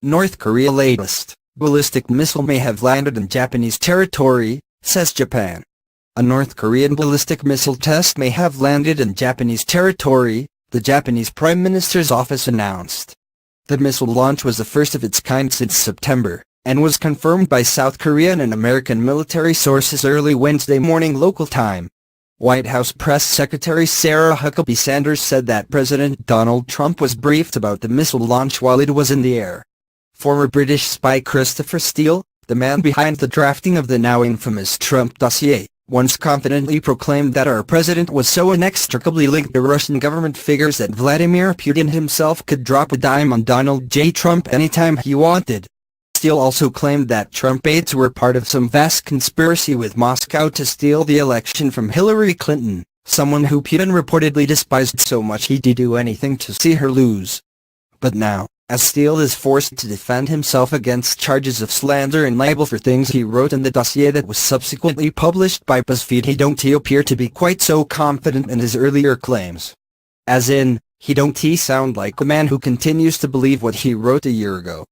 North Korea latest, ballistic missile may have landed in Japanese territory, says Japan. A North Korean ballistic missile test may have landed in Japanese territory, the Japanese Prime Minister's office announced. The missile launch was the first of its kind since September, and was confirmed by South Korean and American military sources early Wednesday morning local time. White House Press Secretary Sarah Huckabee Sanders said that President Donald Trump was briefed about the missile launch while it was in the air. Former British spy Christopher Steele, the man behind the drafting of the now infamous Trump dossier, once confidently proclaimed that our president was so inextricably linked to Russian government figures that Vladimir Putin himself could drop a dime on Donald J. Trump anytime he wanted. Steele also claimed that Trump aides were part of some vast conspiracy with Moscow to steal the election from Hillary Clinton, someone who Putin reportedly despised so much he'd do anything to see her lose. But now, as Steele is forced to defend himself against charges of slander and libel for things he wrote in the dossier that was subsequently published by BuzzFeed, he don't appear to be quite so confident in his earlier claims. As in, he don't sound like a man who continues to believe what he wrote a year ago.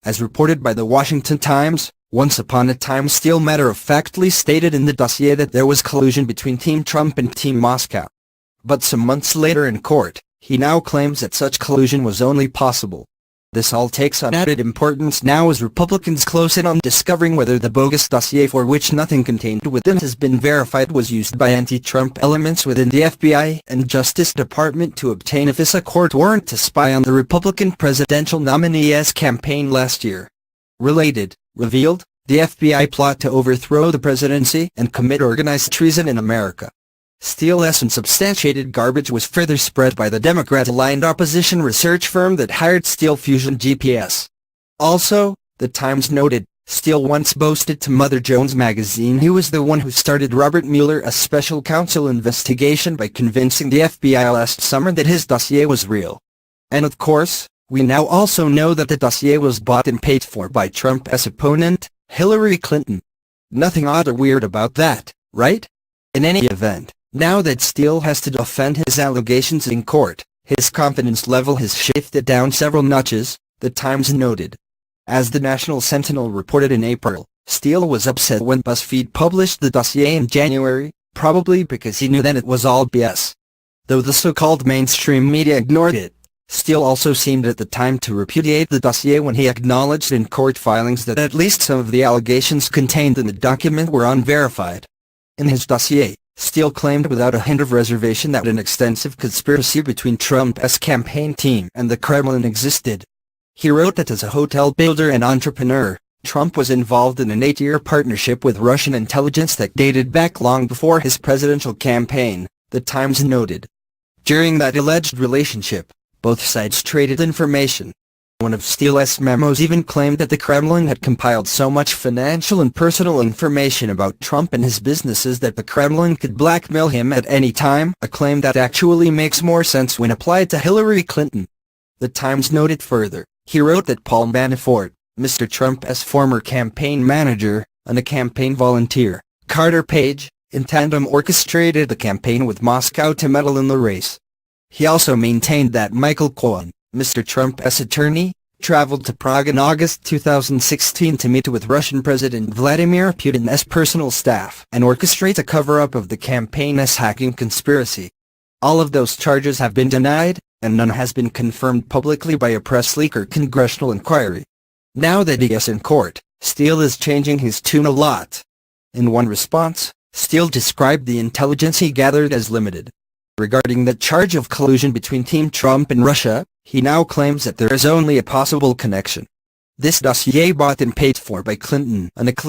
As reported by the Washington Times, once upon a time Steele matter-of-factly stated in the dossier that there was collusion between Team Trump and Team Moscow. But some months later in court, he now claims that such collusion was only possible. This all takes on added importance now as Republicans close in on discovering whether the bogus dossier, for which nothing contained within has been verified, was used by anti-Trump elements within the FBI and Justice Department to obtain a FISA court warrant to spy on the Republican presidential nominee's campaign last year. Related, revealed, the FBI plot to overthrow the presidency and commit organized treason in America. Steele's unsubstantiated garbage was further spread by the Democrat-aligned opposition research firm that hired Steele Fusion GPS. Also, the Times noted, Steele once boasted to Mother Jones magazine he was the one who started Robert Mueller's special counsel investigation by convincing the FBI last summer that his dossier was real. And of course, we now also know that the dossier was bought and paid for by Trump's opponent, Hillary Clinton. Nothing odd or weird about that, right? In any event, now that Steele has to defend his allegations in court, his confidence level has shifted down several notches, the Times noted. As the National Sentinel reported in April, Steele was upset when BuzzFeed published the dossier in January, probably because he knew that it was all BS. Though the so-called mainstream media ignored it, Steele also seemed at the time to repudiate the dossier when he acknowledged in court filings that at least some of the allegations contained in the document were unverified. In his dossier, Steele claimed without a hint of reservation that an extensive conspiracy between Trump's campaign team and the Kremlin existed. He wrote that as a hotel builder and entrepreneur, Trump was involved in an 8-year partnership with Russian intelligence that dated back long before his presidential campaign, the Times noted. During that alleged relationship, both sides traded information. One of Steele's memos even claimed that the Kremlin had compiled so much financial and personal information about Trump and his businesses that the Kremlin could blackmail him at any time, a claim that actually makes more sense when applied to Hillary Clinton. The Times noted further, he wrote that Paul Manafort, Mr. Trump's former campaign manager, and a campaign volunteer, Carter Page, in tandem orchestrated the campaign with Moscow to meddle in the race. He also maintained that Michael Cohen, Mr. Trump's attorney, traveled to Prague in August 2016 to meet with Russian President Vladimir Putin's personal staff and orchestrate a cover-up of the campaign's hacking conspiracy. All of those charges have been denied, and none has been confirmed publicly by a press leak or congressional inquiry. Now that he is in court, Steele is changing his tune a lot. In one response, Steele described the intelligence he gathered as limited. Regarding the charge of collusion between Team Trump and Russia, he now claims that there is only a possible connection. This dossier bought and paid for by Clinton and a clip